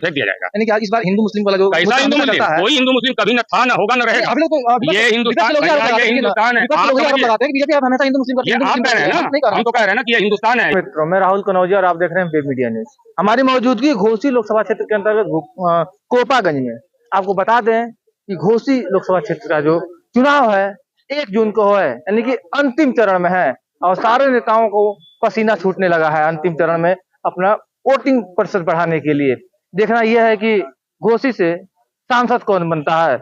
फेंक दिया जाएगा। यानी कि इस बार हिंदू मुस्लिम वाला जो कैसा हिंदू मुस्लिम? कोई हिंदू मुस्लिम कभी न था, न होगा, न रहेगा। ये हिंदुस्तान है। बीजेपी आप हमेशा हिंदू मुस्लिम ये आप कह रहे हैं ना, हम तो कह रहे हैं ना कि ये हिंदुस्तान है। मित्रों, मैं राहुल कनौजिया और आप देख रहे हैं वेब मीडिया न्यूज। हमारी मौजूदगी घोसी लोकसभा क्षेत्र के अंतर्गत कोपागंज में। आपको बता दें कि घोसी लोकसभा क्षेत्र का जो चुनाव है 1 जून को है, यानी कि अंतिम चरण में है और सारे नेताओं को पसीना छूटने लगा है अंतिम चरण में अपना वोटिंग प्रतिशत बढ़ाने के लिए। देखना यह है कि घोसी से सांसद कौन बनता है।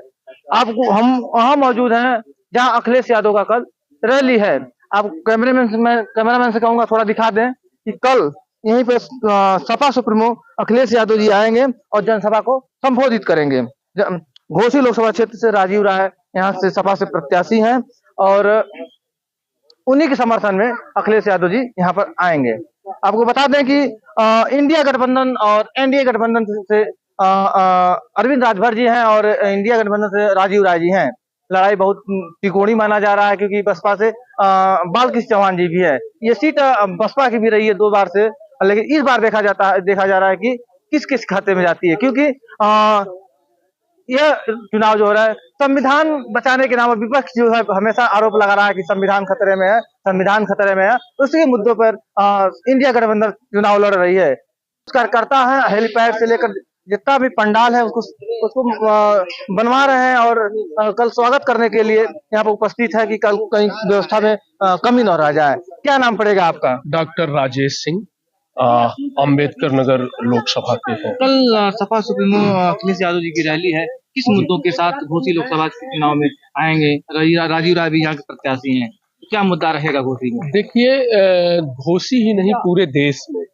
आपको हम वहां मौजूद हैं जहां अखिलेश यादव का कल रैली है। आप कैमरामैन से कहूंगा थोड़ा दिखा दें कि कल यहीं पे सपा सुप्रीमो अखिलेश यादव जी आएंगे और जनसभा को संबोधित करेंगे। घोसी लोकसभा क्षेत्र से राजीव राय यहाँ से सपा से प्रत्याशी हैं और उन्हीं के समर्थन में अखिलेश यादव जी यहाँ पर आएंगे। आपको बता दें कि इंडिया गठबंधन और एनडीए गठबंधन से अरविंद राजभर जी हैं और इंडिया गठबंधन से राजीव राय जी हैं। लड़ाई बहुत त्रिकोणीय माना जा रहा है क्योंकि बसपा से बालकृष्ण चौहान जी भी है। ये सीट बसपा की भी रही है 2 बार से, लेकिन इस बार देखा जा रहा है कि किस किस खाते में जाती है, क्योंकि यह चुनाव जो हो रहा है संविधान बचाने के नाम पर विपक्ष जो है हमेशा आरोप लगा रहा है कि संविधान खतरे में है, संविधान खतरे में है। उसी मुद्दों पर इंडिया गठबंधन चुनाव लड़ रही है। करता है हेलीपैड से लेकर जितना भी पंडाल है उसको बनवा रहे हैं और कल स्वागत करने के लिए यहाँ पर उपस्थित है कि कल कहीं व्यवस्था में कमी न रह जाए। क्या नाम पड़ेगा आपका? डॉक्टर राजेश सिंह, अंबेडकर नगर लोकसभा के हैं। कल सपा सुप्रीमो अखिलेश यादव जी की रैली है, किस मुद्दों के साथ घोसी लोकसभा चुनाव में आएंगे? राजीव राय भी यहाँ के प्रत्याशी हैं, क्या मुद्दा रहेगा घोसी में? देखिए, घोसी ही नहीं पूरे देश में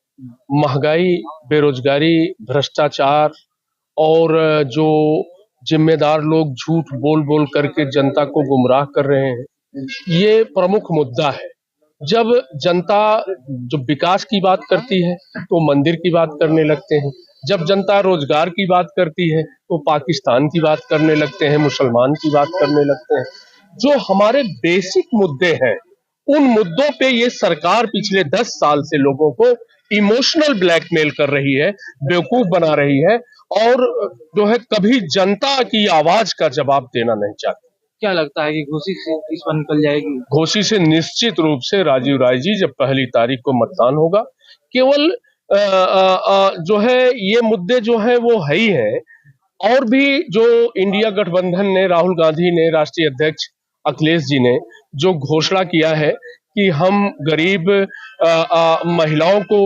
महंगाई, बेरोजगारी, भ्रष्टाचार और जो जिम्मेदार लोग झूठ बोल बोल करके जनता को गुमराह कर रहे हैं, ये प्रमुख मुद्दा है। जब जनता जो विकास की बात करती है तो मंदिर की बात करने लगते हैं, जब जनता रोजगार की बात करती है तो पाकिस्तान की बात करने लगते हैं, मुसलमान की बात करने लगते हैं। जो हमारे बेसिक मुद्दे हैं उन मुद्दों पे ये सरकार पिछले 10 साल से लोगों को इमोशनल ब्लैकमेल कर रही है, बेवकूफ बना रही है और जो है कभी जनता की आवाज का जवाब देना नहीं चाहती। क्या लगता है कि घोसी से इस बार निकल जाएगी? घोसी से निश्चित रूप से राजीव राय जी, जब 1 तारीख को मतदान होगा। केवल जो है ये मुद्दे जो है वो है ही है, और भी जो इंडिया गठबंधन ने, राहुल गांधी ने, राष्ट्रीय अध्यक्ष अखिलेश जी ने जो घोषणा किया है कि हम गरीब महिलाओं को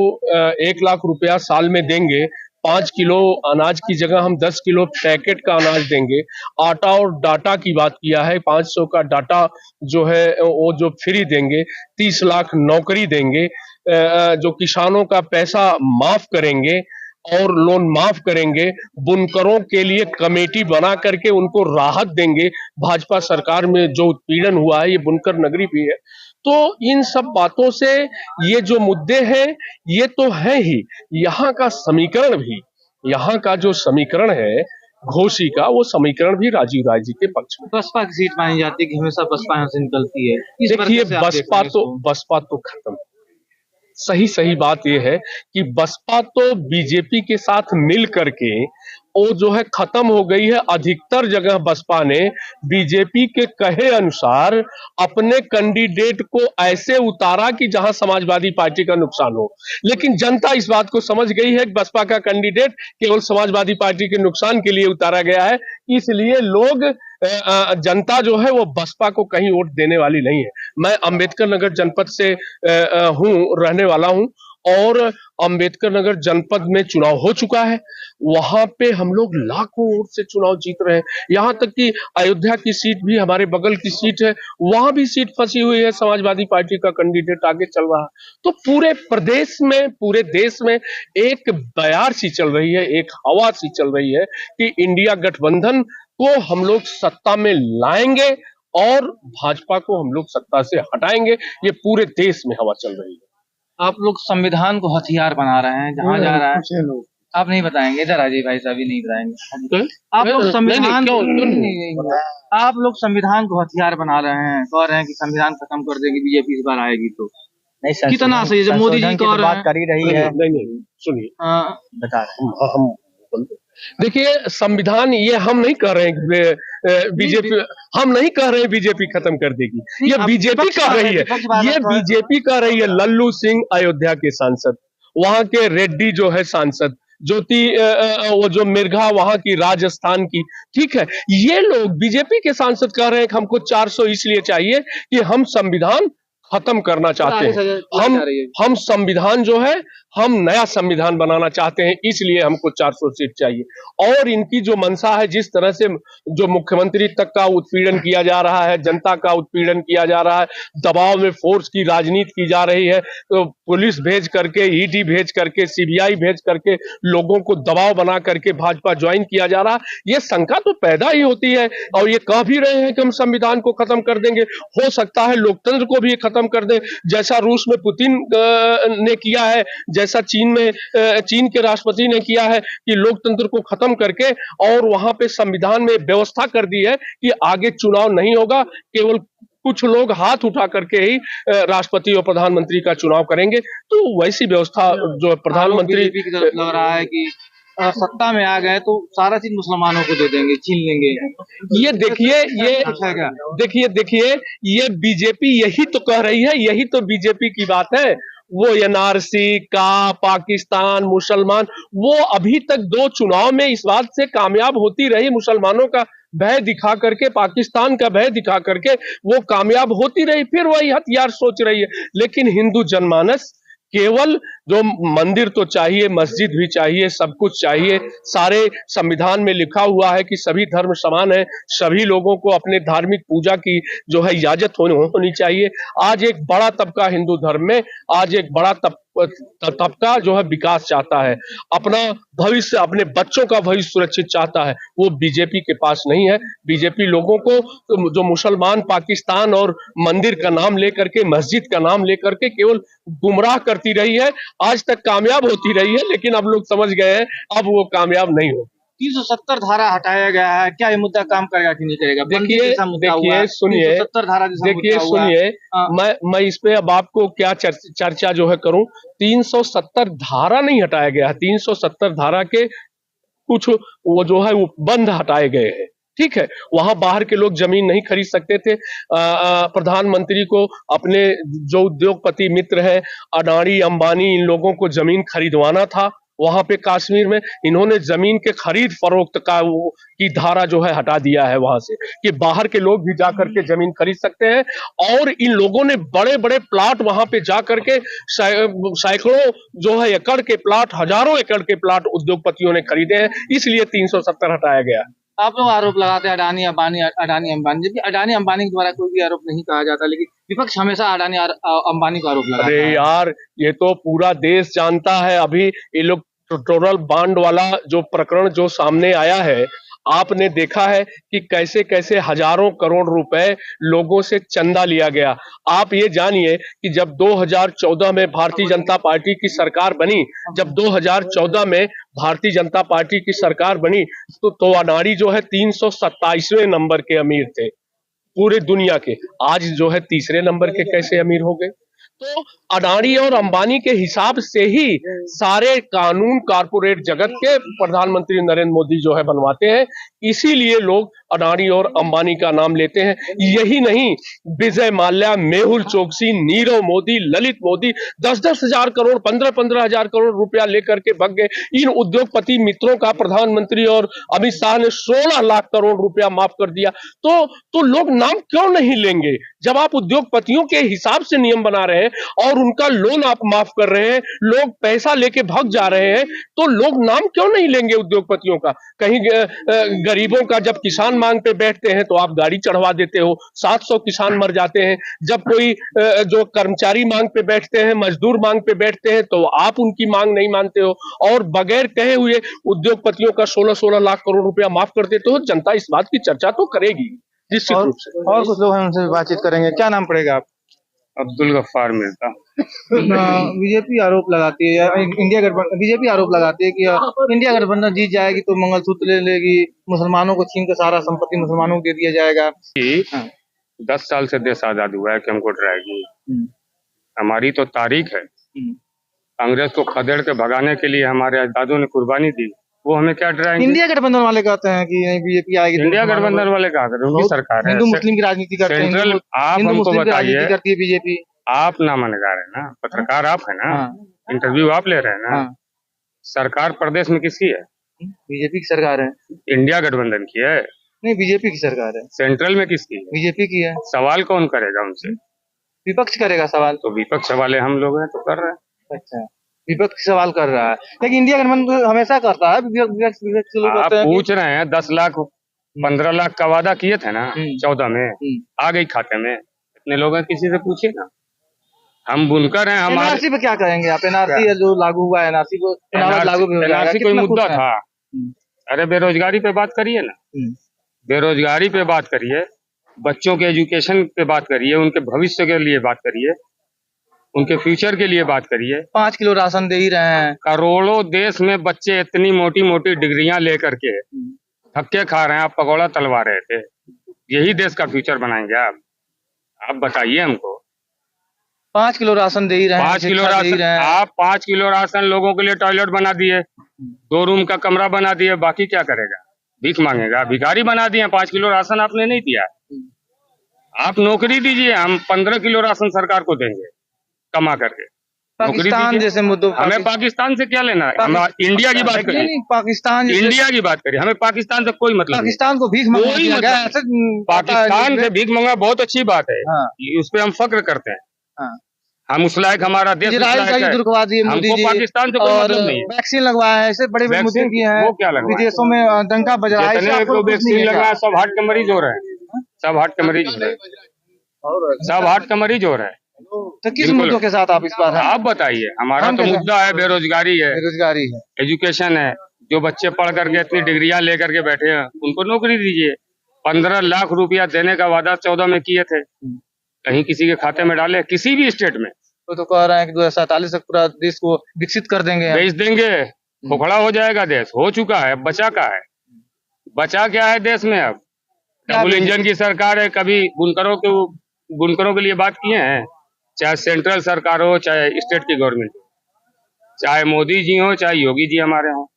1 लाख रुपया साल में देंगे, 5 किलो अनाज की जगह हम 10 किलो पैकेट का अनाज देंगे। आटा और डाटा की बात किया है, 500 का डाटा जो है वो जो फ्री देंगे, 30 लाख नौकरी देंगे, जो किसानों का पैसा माफ करेंगे और लोन माफ करेंगे, बुनकरों के लिए कमेटी बना करके उनको राहत देंगे। भाजपा सरकार में जो उत्पीड़न हुआ है, ये बुनकर नगरी भी है। तो इन सब बातों से ये जो मुद्दे हैं ये तो है ही, यहाँ का समीकरण भी, यहाँ का जो समीकरण है घोसी का, वो समीकरण भी राजीव राय जी के पक्ष में। बसपा की सीट मानी जाती है कि हमेशा बसपा यहाँ से निकलती है। देखिए, बसपा तो खत्म। सही बात यह है कि बसपा तो बीजेपी के साथ मिल करके वो जो है खत्म हो गई है। अधिकतर जगह बसपा ने बीजेपी के कहे अनुसार अपने कैंडिडेट को ऐसे उतारा कि जहां समाजवादी पार्टी का नुकसान हो, लेकिन जनता इस बात को समझ गई है कि बसपा का कैंडिडेट केवल समाजवादी पार्टी के नुकसान के लिए उतारा गया है। इसलिए लोग जनता जो है वो बसपा को कहीं वोट देने वाली नहीं है। मैं अंबेडकर नगर जनपद से रहने वाला हूं और अंबेडकर नगर जनपद में चुनाव हो चुका है। वहां पे हम लोग लाखों वोट से चुनाव जीत रहे हैं। यहां तक कि अयोध्या की सीट भी हमारे बगल की सीट है, वहां भी सीट फंसी हुई है, समाजवादी पार्टी का कैंडिडेट आगे चल रहा है। तो पूरे प्रदेश में, पूरे देश में एक बयार सी चल रही है, एक हवा सी चल रही है कि इंडिया गठबंधन को हम लोग सत्ता में लाएंगे और भाजपा को हम लोग सत्ता से हटाएंगे। ये पूरे देश में हवा चल रही है। आप लोग संविधान को हथियार बना रहे हैं, जहाँ जा रहा है आप नहीं बताएंगे? इधर अजय भाई साहब भी नहीं बताएंगे। आप लोग संविधान आप लोग संविधान को हथियार बना रहे हैं, कह रहे हैं कि संविधान खत्म कर देगी बीजेपी इस बार आएगी तो। कितना सही, जब मोदी जी बात कर ही रही है। नहीं, सुनिए, बता रहे हैं, हम देखिए, संविधान ये हम नहीं कह रहे हैं बीजेपी, हम नहीं कह रहे हैं बीजेपी खत्म कर देगी, ये बीजेपी कह रही है, ये बीजेपी कह रही है। लल्लू सिंह अयोध्या के सांसद, वहां के रेड्डी जो है सांसद, ज्योति वो जो मिर्घा वहां की राजस्थान की, ठीक है, ये लोग बीजेपी के सांसद कह रहे हैं कि हमको 400 इसलिए चाहिए कि हम संविधान खत्म करना चाहते हैं, हम संविधान जो है हम नया संविधान बनाना चाहते हैं, इसलिए हमको 400 सीट चाहिए। और इनकी जो मंशा है, जिस तरह से जो मुख्यमंत्री तक का उत्पीड़न किया जा रहा है, जनता का उत्पीड़न किया जा रहा है, दबाव में फोर्स की राजनीति की जा रही है, तो पुलिस भेज करके, ईडी भेज करके, सीबीआई भेज करके लोगों को दबाव बना करके भाजपा ज्वाइन किया जा रहा है, ये शंका तो पैदा ही होती है। और ये कह भी रहे हैं कि हम संविधान को खत्म कर देंगे, हो सकता है लोकतंत्र को भी खत्म कर दें, जैसा रूस में पुतिन ने किया है, जैसा चीन में चीन के राष्ट्रपति ने किया है कि लोकतंत्र को खत्म करके और वहां पे संविधान में व्यवस्था कर दी है कि आगे चुनाव नहीं होगा, केवल कुछ लोग हाथ उठा करके ही राष्ट्रपति और प्रधानमंत्री का चुनाव करेंगे। तो वैसी व्यवस्था जो प्रधानमंत्री लग रहा है कि सत्ता में आ गए तो सारा चीज मुसलमानों को दे देंगे, छीन लेंगे। ये देखिए ये बीजेपी यही तो कह रही है, यही तो बीजेपी की बात है। वो एनआरसी का पाकिस्तान मुसलमान, वो अभी तक 2 चुनाव में इस बात से कामयाब होती रही, मुसलमानों का भय दिखा करके, पाकिस्तान का भय दिखा करके वो कामयाब होती रही, फिर वही हथियार सोच रही है। लेकिन हिंदू जनमानस केवल जो मंदिर तो चाहिए, मस्जिद भी चाहिए, सब कुछ चाहिए, सारे संविधान में लिखा हुआ है कि सभी धर्म समान है, सभी लोगों को अपने धार्मिक पूजा की जो है इजाजत होनी चाहिए। आज एक बड़ा तबका हिंदू धर्म में, आज एक बड़ा तबका जो है विकास चाहता है, अपना भविष्य, अपने बच्चों का भविष्य सुरक्षित चाहता है, वो बीजेपी के पास नहीं है। बीजेपी लोगों को जो मुसलमान, पाकिस्तान और मंदिर का नाम लेकर के, मस्जिद का नाम लेकर के केवल गुमराह करती रही है, आज तक कामयाब होती रही है, लेकिन अब लोग समझ गए हैं अब वो कामयाब नहीं हो। 370 धारा हटाया गया है, क्या ये मुद्दा काम करेगा कि नहीं करेगा? देखिए सुनिए, मैं इस पे अब आपको क्या चर्चा जो है करूं। 370 धारा नहीं हटाया गया है, 370 धारा के कुछ वो जो है वो बंद हटाए गए हैं, ठीक है। वहां बाहर के लोग जमीन नहीं खरीद सकते थे। प्रधानमंत्री को अपने जो उद्योगपति मित्र है, अडानी, अंबानी, इन लोगों को जमीन खरीदवाना था वहां पे कश्मीर में। इन्होंने जमीन के खरीद फरोख्त की धारा जो है हटा दिया है वहां से, कि बाहर के लोग भी जाकर के जमीन खरीद सकते हैं। और इन लोगों ने बड़े बड़े प्लाट वहां पे जाकर के सैकड़ों जो है एकड़ के प्लाट, हजारों एकड़ के प्लाट उद्योगपतियों ने खरीदे हैं, इसलिए 370 हटाया गया। आप लोग आरोप लगाते हैं अडानी अंबानी, जबकि अडानी अंबानी के द्वारा कोई भी आरोप नहीं कहा जाता, लेकिन विपक्ष हमेशा अडानी अंबानी को आरोप लगाता है। अरे यार, ये तो पूरा देश जानता है। अभी ये लोग टोटल बॉन्ड वाला जो प्रकरण जो सामने आया है, आपने देखा है कि कैसे कैसे हजारों करोड़ रुपए लोगों से चंदा लिया गया। आप ये जानिए कि जब 2014 में भारतीय जनता पार्टी की सरकार बनी, जब 2014 में भारतीय जनता पार्टी की सरकार बनी, तो अडानी जो है 327वें नंबर के अमीर थे पूरे दुनिया के। आज जो है 3रे नंबर के कैसे अमीर हो गए? तो अडानी और अंबानी के हिसाब से ही सारे कानून कारपोरेट जगत के प्रधानमंत्री नरेंद्र मोदी जो है बनवाते हैं, इसीलिए लोग अडानी और अंबानी का नाम लेते हैं। यही नहीं, विजय माल्या, मेहुल चोकसी, नीरव मोदी, ललित मोदी 10-10 हजार करोड़, 15-15 हजार करोड़ रुपया लेकर के भग गए। इन उद्योगपति मित्रों का प्रधानमंत्री और अमित शाह ने 16 लाख करोड़ रुपया माफ कर दिया। तो लोग नाम क्यों नहीं लेंगे? जब आप उद्योगपतियों के हिसाब से नियम बना रहे हैं और उनका लोन आप माफ कर रहे हैं, लोग पैसा लेके भाग जा रहे हैं, तो लोग नाम क्यों नहीं लेंगे उद्योगपतियों का? कहीं गरीबों का जब किसान मांग पे बैठते हैं तो आप गाड़ी चढ़वा देते हो, 700 किसान मर जाते हैं। जब कोई जो कर्मचारी मांग पे बैठते हैं, मजदूर मांग पे बैठते हैं, तो आप उनकी मांग नहीं मानते हो और बगैर कहे हुए उद्योगपतियों का 16-16 लाख करोड़ रुपया माफ कर देते हो। जनता इस बात की चर्चा तो करेगी निश्चित रूप से। और कुछ लोग हैं, उनसे भी बातचीत करेंगे। क्या नाम पड़ेगा आप? अब्दुल गफ्फार मिर्जा। बीजेपी आरोप लगाती है, इंडिया गठबंधन बीजेपी आरोप लगाती है कि इंडिया गठबंधन जीत जाएगी तो मंगलसूत्र ले लेगी, मुसलमानों को छीन कर सारा संपत्ति मुसलमानों को दे दिया जाएगा। 10 साल से देश आजाद हुआ है कि हमको डराएगी? हमारी तो तारीख है। अंग्रेज को खदेड़ के भगाने के लिए हमारे अजदादों ने कुर्बानी दी, वो हमें क्या डराएंगे? इंडिया गठबंधन वाले कहते हैं कि नहीं बीजेपी आएगी। इंडिया गठबंधन वाले कहा करें, उनकी सरकार है। हिंदू मुस्लिम की राजनीति करते हैं, सेंट्रल आप हिंदू हमको मुस्लिम की राजनीति बताइए, करती है बीजेपी। आप नामनगार है ना, पत्रकार आप है ना, हाँ इंटरव्यू आप ले रहे हैं ना। हाँ, सरकार प्रदेश में किसकी है? बीजेपी की सरकार है। इंडिया गठबंधन की है। नहीं, बीजेपी की सरकार है। सेंट्रल में किसकी है? बीजेपी की है। सवाल कौन करेगा उनसे? विपक्ष करेगा सवाल। तो विपक्ष वाले हम लोग हैं तो कर रहे हैं। अच्छा, विपक्ष सवाल कर रहा है, लेकिन इंडिया गठबंधन हमेशा करता है। विपक्ष लोग आप कहते हैं पूछ रहे हैं 10 लाख 15 लाख का वादा किए थे ना 14 में, आ गई खाते में। इतने लोग हैं, किसी से पूछिए ना। हम बुनकर हैं। हमारे एनआरसी पे क्या कहेंगे आप? एनआरसी जो लागू हुआ है, एनआरसी को लागू भी हो जाएगा। एनआरसी कोई कितना मुद्दा खुश हैं? था? अरे बेरोजगारी पे बात करिए ना, बेरोजगारी पे बात करिए, बच्चों के एजुकेशन पे बात करिए, उनके भविष्य के लिए बात करिए, उनके फ्यूचर के लिए बात करिए। 5 किलो राशन दे ही रहे हैं। करोड़ों देश में बच्चे इतनी मोटी मोटी डिग्रियां लेकर के धक्के खा रहे हैं, आप पकौड़ा तलवा रहे थे। यही देश का फ्यूचर बनाएंगे आप बताइए हमको। 5 किलो राशन दे ही रहे हैं। 5 किलो राशन, आप 5 किलो राशन लोगों के लिए टॉयलेट बना दिए, 2 रूम का कमरा बना दिए, बाकी क्या करेगा? भीख मांगेगा? भिखारी बना दिए। 5 किलो राशन आपने नहीं दिया। आप नौकरी दीजिए, हम 15 किलो राशन सरकार को देंगे कमा करके। पाकिस्तान जैसे मुद्दों, हमें पाकिस्तान से क्या लेना है? हम इंडिया की बात करिए। पाकिस्तान, इंडिया की बात करिए, हमें पाकिस्तान से कोई मतलब नहीं। पाकिस्तान को भीख कोई मतलब पाकिस्तान से भीख मंगा बहुत अच्छी बात है, उस पर हम फक्र करते हैं। हम उस लायक, हमारा देश उस लायक है। हमको पाकिस्तान से कोई मतलब नहीं है। वैक्सीन लगवाया है, ऐसे बड़े बड़े मुद्दे किए हैं। वो क्या लगवाया? विदेशों में डंका बज रहा है। जितने को वैक्सीन लगा, सब हार्ट के मरीज हो रहे हैं। सब हार्ट के मरीज हो रहे हैं। सब हार्ट का मरीज हो रहा है। तो किस मुद्दों के साथ आप इस बार हैं? आप बताइए। हमारा तो मुद्दा है बेरोजगारी है, बेरोजगारी है, एजुकेशन है। जो बच्चे पढ़ करके इतनी डिग्रियां लेकर के बैठे हैं, उनको नौकरी दीजिए। 15 लाख रुपया देने का वादा 14 में किए थे, कहीं किसी के खाते में डाले? किसी भी स्टेट में तो कह रहे हैं कि 2047 तक पूरा देश को विकसित कर देंगे, बेच देंगे, खोखला हो जाएगा देश। हो चुका है, बचा का है? बचा क्या है देश में? अब डबल इंजन की सरकार है। कभी बुनकरों के लिए बात किए हैं? चाहे सेंट्रल सरकार हो, चाहे स्टेट की गवर्नमेंट हो, चाहे मोदी जी हो, चाहे योगी जी हमारे हो,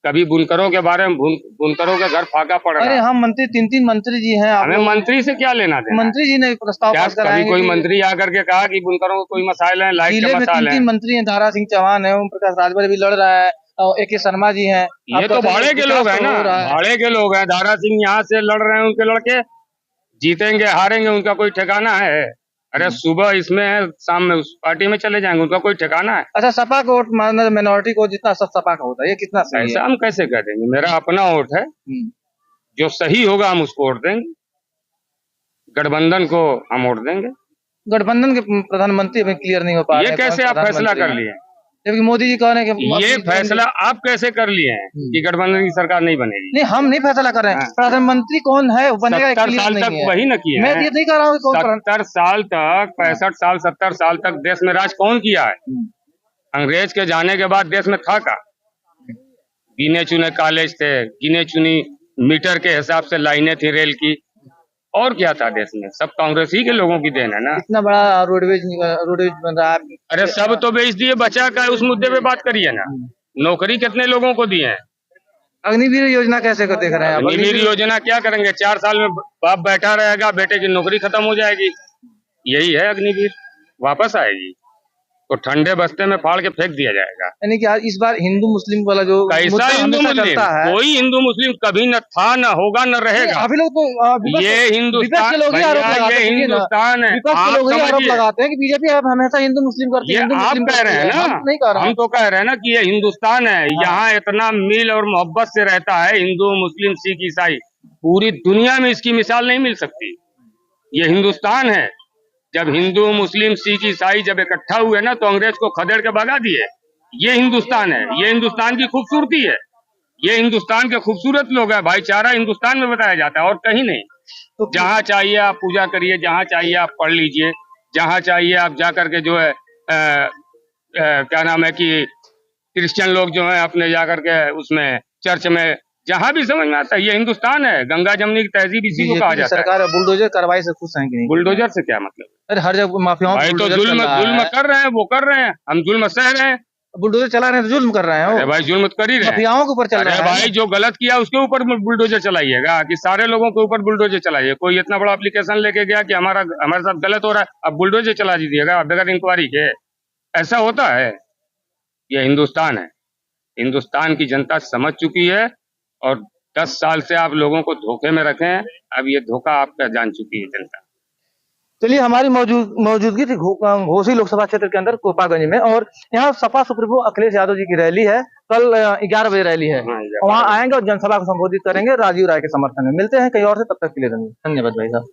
कभी बुनकरों के बारे में, बुनकरों का घर फाका पड़ रहा है। अरे हम मंत्री 3 मंत्री जी हैं, हमें मंत्री से क्या लेना देना? मंत्री जी ने प्रस्ताव पास कराया। कभी कोई मंत्री आकर के कहा कि बुनकरों को कोई मसाइल है? लाइट के मसाइल है। 3 मंत्री हैं, दारा सिंह चौहान है, ओम प्रकाश राजभर भी लड़ रहा है, और AK शर्मा जी हैं। ये तो भाड़े के लोग हैं ना, भाड़े के लोग हैं। दारा सिंह यहाँ से लड़ रहे हैं, उनके लड़के जीतेंगे हारेंगे, उनका कोई ठिकाना है? अरे सुबह इसमें है, शाम में उस पार्टी में चले जाएंगे, उनका कोई ठिकाना है? अच्छा, सपा को वोट मारना मिनोरिटी को जितना सब सपा का होता है, ये कितना सही है? ऐसा हम कैसे कह देंगे? मेरा अपना वोट है, जो सही होगा हम उसको वोट देंगे। गठबंधन को हम वोट देंगे। गठबंधन के प्रधानमंत्री अभी क्लियर नहीं हो पा रहे। ये कैसे आप फैसला कर लिए? जबकि मोदी जी कह रहे हैं कि ये फैसला आप कैसे कर लिए हैं कि गठबंधन की सरकार नहीं बनेगी? नहीं, हम नहीं फैसला कर रहे हैं। प्रधानमंत्री कौन है बनेगा? 70 साल तक वही न किए। मैं ये नहीं कह रहा हूँ 70 साल तक, 65 साल 70 साल तक देश में राज कौन किया है? अंग्रेज के जाने के बाद देश में था का? गिने चुने कॉलेज थे, गिने चुनी मीटर के हिसाब से लाइनें थी रेल की, और क्या था देश में? सब कांग्रेस ही के लोगों की देन है ना। इतना बड़ा रोडवेज बन रहा है। अरे सब तो बेच दिए, बचा का? उस मुद्दे पे बात करिए ना। नौकरी कितने लोगों को दिए हैं? अग्निवीर योजना कैसे देख रहे हैं? अग्निवीर योजना क्या करेंगे? 4 साल में बाप बैठा रहेगा, बेटे की नौकरी खत्म हो जाएगी। यही है अग्निवीर, वापस आएगी तो ठंडे बस्ते में फाड़ के फेंक दिया जाएगा। यानी कि इस बार हिंदू मुस्लिम वाला जो कैसा हिंदू मुस्लिम? कोई हिंदू मुस्लिम कभी न था, न होगा, न रहेगा। अभी लोग तो ये हिंदुस्तान, ये हिंदुस्तान है। आरोप लगाते हैं कि बीजेपी हमेशा हिंदू मुस्लिम करती है। आप कह रहे हैं ना, नहीं कह रहा, हम तो कह रहे हैं ना कि ये हिंदुस्तान है। यहाँ इतना मिल और मोहब्बत से रहता है हिंदू मुस्लिम सिख ईसाई, पूरी दुनिया में इसकी मिसाल नहीं मिल सकती। ये हिंदुस्तान है। जब हिंदू मुस्लिम सिख ईसाई जब इकट्ठा हुए ना, तो अंग्रेज को खदेड़ के भगा दिए। ये हिंदुस्तान है, ये हिंदुस्तान की खूबसूरती है, ये हिंदुस्तान के खूबसूरत लोग हैं। भाईचारा हिंदुस्तान में बताया जाता है और कहीं नहीं। तो जहाँ चाहिए आप पूजा करिए, जहाँ चाहिए आप पढ़ लीजिए, जहाँ चाहिए आप जा करके जो है क्या नाम है कि क्रिश्चियन लोग जो है अपने जा करके उसमें चर्च में, जहाँ भी समझ में आता है। ये हिंदुस्तान है, गंगा जमनी की तहजीब इसी को कहा जाता है। सरकार बुलडोजर कार्रवाई से खुश हैं कि नहीं? बुलडोजर से क्या मतलब? अरे हर जगह माफियाओं भाई तो जुल्म कर रहे हैं, वो कर रहे हैं, हम जुल्म सह रहे हैं बुलडोजर चला रहे हैं तो जुल्म कर रहे हैं अरे वो, भाई जुल्म तो कर ही रहे हैं। माफियाओं के ऊपर चल अरे रहा है। भाई जो गलत किया उसके ऊपर बुलडोजर चलाइएगा कि सारे लोगों के ऊपर बुलडोजर चलाइए। कोई इतना बड़ा एप्लीकेशन लेके गया कि हमारे साथ गलत हो रहा है, अब बुलडोजर चला दीजिएगा बगैर इंक्वायरी के? ऐसा होता है? यह हिंदुस्तान है। हिंदुस्तान की जनता समझ चुकी है और 10 साल से आप लोगों को धोखे में रखे हैं, अब ये धोखा आपका जान चुकी है जनता। चलिए, हमारी मौजूदगी थी घोसी लोकसभा क्षेत्र के अंदर कोपागंज में, और यहाँ सपा सुप्रीमो अखिलेश यादव जी की रैली है। कल 11 बजे रैली है, हाँ, वहाँ आएंगे और जनसभा को संबोधित करेंगे राजीव राय के समर्थन में। मिलते हैं कहीं और से, तब तक के लिए धन्यवाद भाई साहब।